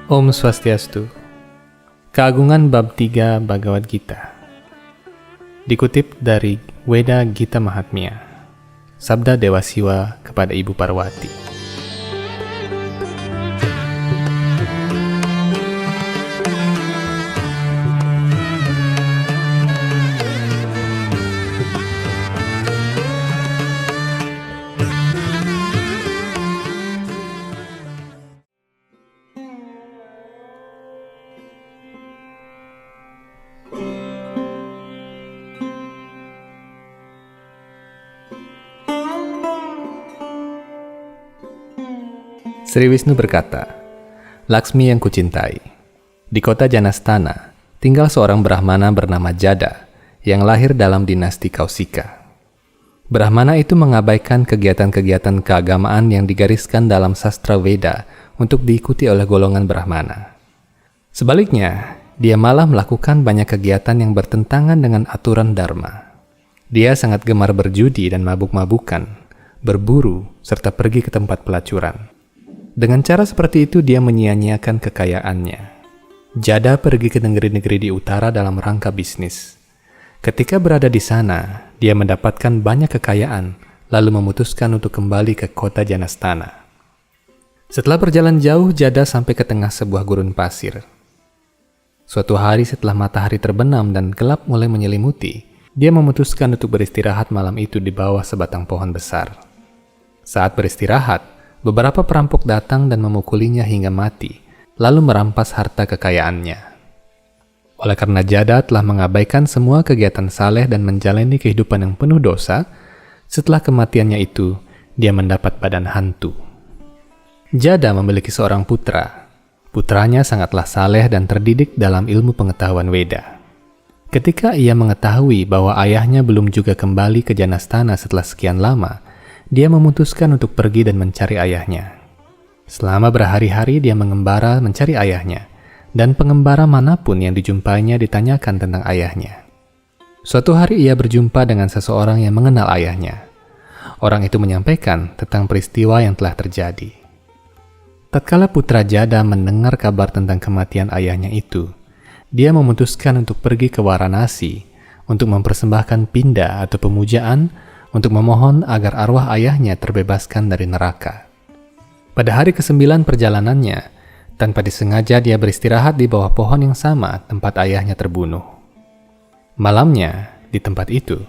Om Swastiastu. Keagungan bab 3 Bhagavad Gita. Dikutip dari Weda Gita Mahatmya. Sabda Dewa Siwa kepada Ibu Parwati. Sri Wisnu berkata, Laksmi yang kucintai, di kota Janastana tinggal seorang Brahmana bernama Jada yang lahir dalam dinasti Kausika. Brahmana itu mengabaikan kegiatan-kegiatan keagamaan yang digariskan dalam sastra Veda untuk diikuti oleh golongan Brahmana. Sebaliknya, dia malah melakukan banyak kegiatan yang bertentangan dengan aturan Dharma. Dia sangat gemar berjudi dan mabuk-mabukan, berburu, serta pergi ke tempat pelacuran. Dengan cara seperti itu dia menyia-nyiakan kekayaannya. Jada pergi ke negeri-negeri di utara dalam rangka bisnis. Ketika berada di sana, dia mendapatkan banyak kekayaan, lalu memutuskan untuk kembali ke kota Janastana. Setelah berjalan jauh, Jada sampai ke tengah sebuah gurun pasir. Suatu hari setelah matahari terbenam dan gelap mulai menyelimuti, dia memutuskan untuk beristirahat malam itu di bawah sebatang pohon besar. Saat beristirahat, beberapa perampok datang dan memukulinya hingga mati, lalu merampas harta kekayaannya. Oleh karena Jada telah mengabaikan semua kegiatan saleh dan menjalani kehidupan yang penuh dosa, setelah kematiannya itu, dia mendapat badan hantu. Jada memiliki seorang putra. Putranya sangatlah saleh dan terdidik dalam ilmu pengetahuan Veda. Ketika ia mengetahui bahwa ayahnya belum juga kembali ke Janastana setelah sekian lama, dia memutuskan untuk pergi dan mencari ayahnya. Selama berhari-hari dia mengembara mencari ayahnya, dan pengembara manapun yang dijumpainya ditanyakan tentang ayahnya. Suatu hari ia berjumpa dengan seseorang yang mengenal ayahnya. Orang itu menyampaikan tentang peristiwa yang telah terjadi. Tatkala putra Jada mendengar kabar tentang kematian ayahnya itu, dia memutuskan untuk pergi ke Varanasi untuk mempersembahkan pinda atau pemujaan untuk memohon agar arwah ayahnya terbebaskan dari neraka. Pada hari ke-9 perjalanannya, tanpa disengaja dia beristirahat di bawah pohon yang sama tempat ayahnya terbunuh. Malamnya, di tempat itu,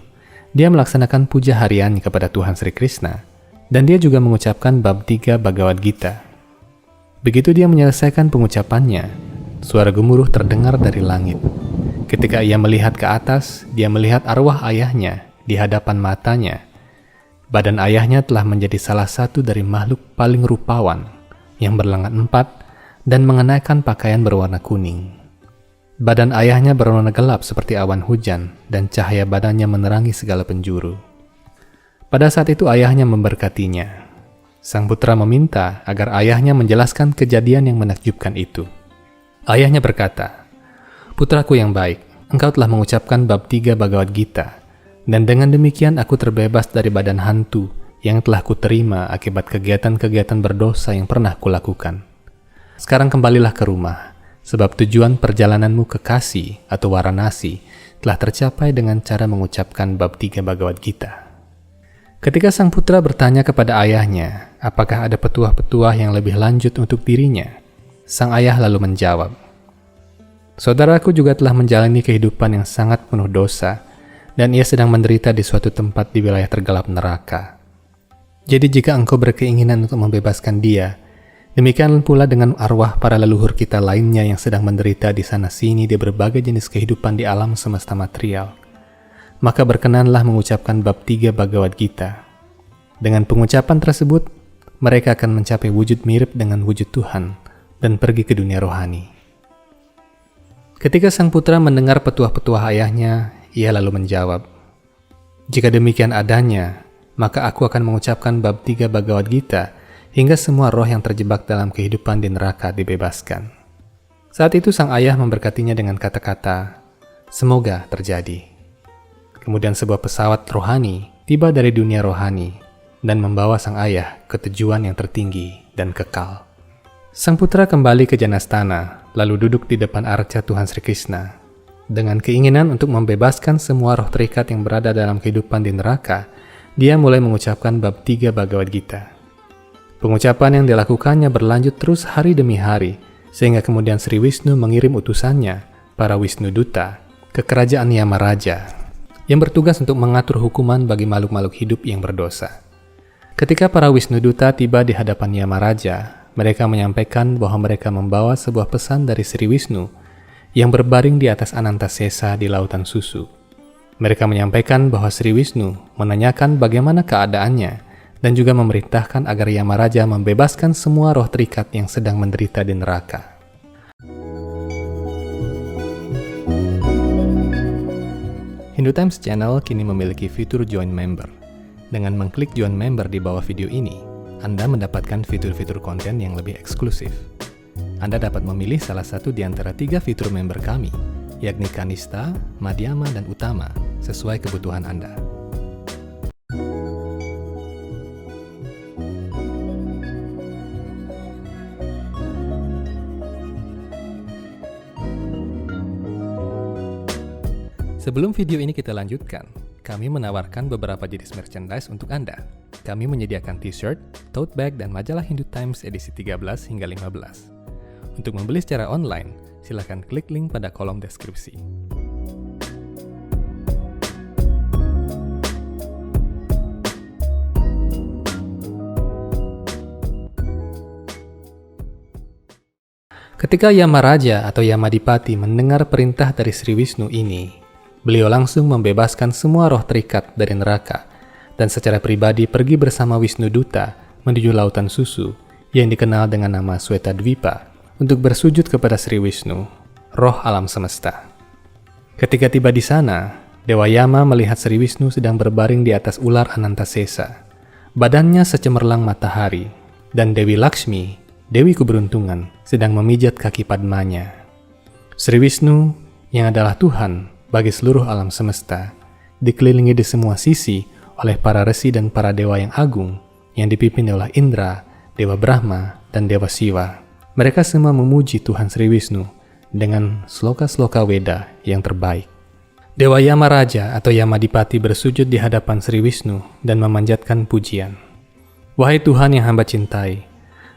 dia melaksanakan puja harian kepada Tuhan Sri Krishna, dan dia juga mengucapkan bab 3 Bhagavad Gita. Begitu dia menyelesaikan pengucapannya, suara gemuruh terdengar dari langit. Ketika ia melihat ke atas, dia melihat arwah ayahnya di hadapan matanya. Badan ayahnya telah menjadi salah satu dari makhluk paling rupawan yang berlengan 4 dan mengenakan pakaian berwarna kuning. Badan ayahnya berwarna gelap seperti awan hujan dan cahaya badannya menerangi segala penjuru. Pada saat itu ayahnya memberkatinya. Sang putra meminta agar ayahnya menjelaskan kejadian yang menakjubkan itu. Ayahnya berkata, "Putraku yang baik, engkau telah mengucapkan bab 3 Bhagavad Gita. Dan dengan demikian aku terbebas dari badan hantu yang telah kuterima akibat kegiatan-kegiatan berdosa yang pernah kulakukan. Sekarang kembalilah ke rumah, sebab tujuan perjalananmu ke Kasi atau Varanasi telah tercapai dengan cara mengucapkan bab 3 Bhagavad Gita." Ketika sang putra bertanya kepada ayahnya, apakah ada petuah-petuah yang lebih lanjut untuk dirinya, sang ayah lalu menjawab, "Saudaraku juga telah menjalani kehidupan yang sangat penuh dosa, dan ia sedang menderita di suatu tempat di wilayah tergelap neraka. Jadi jika engkau berkeinginan untuk membebaskan dia, demikian pula dengan arwah para leluhur kita lainnya yang sedang menderita di sana-sini di berbagai jenis kehidupan di alam semesta material, maka berkenanlah mengucapkan bab 3 Bhagavad Gita. Dengan pengucapan tersebut, mereka akan mencapai wujud mirip dengan wujud Tuhan dan pergi ke dunia rohani." Ketika sang putra mendengar petuah-petuah ayahnya, ia lalu menjawab, "Jika demikian adanya, maka aku akan mengucapkan bab 3 Bhagavad Gita hingga semua roh yang terjebak dalam kehidupan di neraka dibebaskan." Saat itu sang ayah memberkatinya dengan kata-kata, "Semoga terjadi." Kemudian sebuah pesawat rohani tiba dari dunia rohani dan membawa sang ayah ke tujuan yang tertinggi dan kekal. Sang putra kembali ke Janastana, lalu duduk di depan arca Tuhan Sri Krishna. Dengan keinginan untuk membebaskan semua roh terikat yang berada dalam kehidupan di neraka, dia mulai mengucapkan bab 3 Bhagavad Gita. Pengucapan yang dilakukannya berlanjut terus hari demi hari, sehingga kemudian Sri Wisnu mengirim utusannya, para Wisnu Duta, ke kerajaan Yamaraja, yang bertugas untuk mengatur hukuman bagi makhluk-makhluk hidup yang berdosa. Ketika para Wisnu Duta tiba di hadapan Yamaraja, mereka menyampaikan bahwa mereka membawa sebuah pesan dari Sri Wisnu yang berbaring di atas Anantasesa di lautan susu. Mereka menyampaikan bahwa Sri Wisnu menanyakan bagaimana keadaannya dan juga memerintahkan agar Yamaraja membebaskan semua roh terikat yang sedang menderita di neraka. Hindu Times Channel kini memiliki fitur Join Member. Dengan mengklik Join Member di bawah video ini, Anda mendapatkan fitur-fitur konten yang lebih eksklusif. Anda dapat memilih salah satu di antara 3 fitur member kami, yakni Kanista, Madhyama, dan Utama, sesuai kebutuhan Anda. Sebelum video ini kita lanjutkan, kami menawarkan beberapa jenis merchandise untuk Anda. Kami menyediakan t-shirt, tote bag, dan majalah Hindu Times edisi 13 hingga 15. Untuk membeli secara online, silakan klik link pada kolom deskripsi. Ketika Yamaraja atau Yamadipati mendengar perintah dari Sri Wisnu ini, beliau langsung membebaskan semua roh terikat dari neraka dan secara pribadi pergi bersama Wisnu Duta menuju lautan susu yang dikenal dengan nama Swetadvipa untuk bersujud kepada Sri Wisnu, roh alam semesta. Ketika tiba di sana, Dewa Yama melihat Sri Wisnu sedang berbaring di atas ular Anantasesa. Badannya secemerlang matahari, dan Dewi Lakshmi, Dewi Keberuntungan, sedang memijat kaki Padmanya. Sri Wisnu, yang adalah Tuhan bagi seluruh alam semesta, dikelilingi di semua sisi oleh para resi dan para dewa yang agung yang dipimpin oleh Indra, Dewa Brahma, dan Dewa Siwa. Mereka semua memuji Tuhan Sri Wisnu dengan sloka-sloka Weda yang terbaik. Dewa Yamaraja atau Yamadipati bersujud di hadapan Sri Wisnu dan memanjatkan pujian. Wahai Tuhan yang hamba cintai,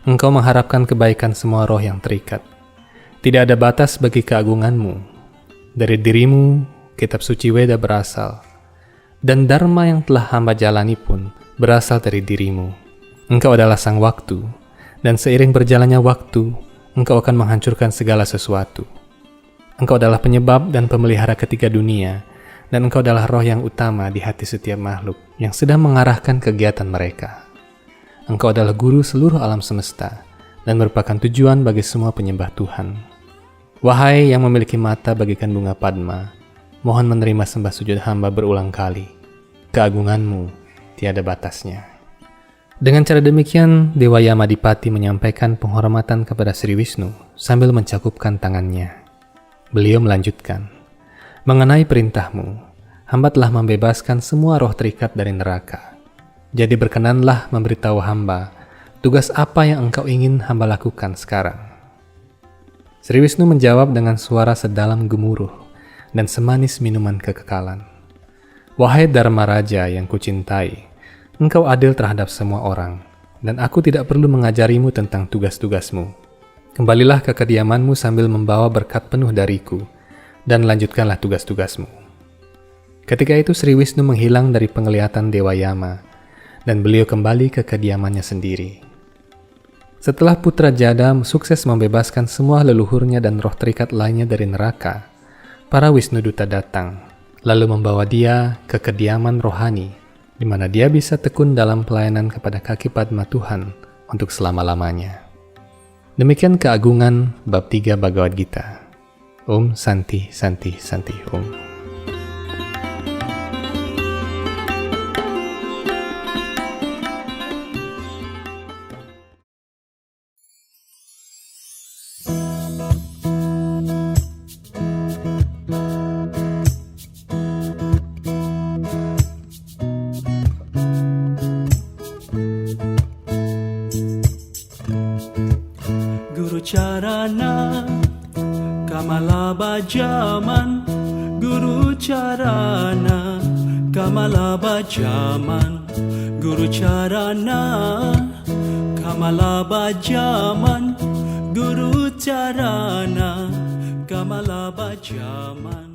Engkau mengharapkan kebaikan semua roh yang terikat. Tidak ada batas bagi keagunganmu. Dari dirimu, kitab suci Weda berasal, dan dharma yang telah hamba jalani pun berasal dari dirimu. Engkau adalah sang waktu, dan seiring berjalannya waktu, engkau akan menghancurkan segala sesuatu. Engkau adalah penyebab dan pemelihara ketiga dunia, dan engkau adalah roh yang utama di hati setiap makhluk yang sedang mengarahkan kegiatan mereka. Engkau adalah guru seluruh alam semesta, dan merupakan tujuan bagi semua penyembah Tuhan. Wahai yang memiliki mata bagikan bunga Padma, mohon menerima sembah sujud hamba berulang kali. Keagunganmu tiada batasnya. Dengan cara demikian, Dewa Yamadipati menyampaikan penghormatan kepada Sri Wisnu sambil mencakupkan tangannya. Beliau melanjutkan, mengenai perintahmu, hamba telah membebaskan semua roh terikat dari neraka. Jadi berkenanlah memberitahu hamba, tugas apa yang engkau ingin hamba lakukan sekarang. Sri Wisnu menjawab dengan suara sedalam gemuruh dan semanis minuman kekekalan. Wahai Dharma Raja yang kucintai, engkau adil terhadap semua orang, dan aku tidak perlu mengajarimu tentang tugas-tugasmu. Kembalilah ke kediamanmu sambil membawa berkat penuh dariku, dan lanjutkanlah tugas-tugasmu. Ketika itu Sri Wisnu menghilang dari penglihatan Dewa Yama, dan beliau kembali ke kediamannya sendiri. Setelah putra Jada sukses membebaskan semua leluhurnya dan roh terikat lainnya dari neraka, para Wisnu Duta datang, lalu membawa dia ke kediaman rohani, di mana dia bisa tekun dalam pelayanan kepada kaki Padma Tuhan untuk selama-lamanya. Demikian keagungan bab 3 Bhagavad Gita. Om Santi Santi Santi Om. Charana Kamalabajaman Guru Charana Kamalabajaman Guru Charana Kamalabajaman Guru Charana Kamalabajaman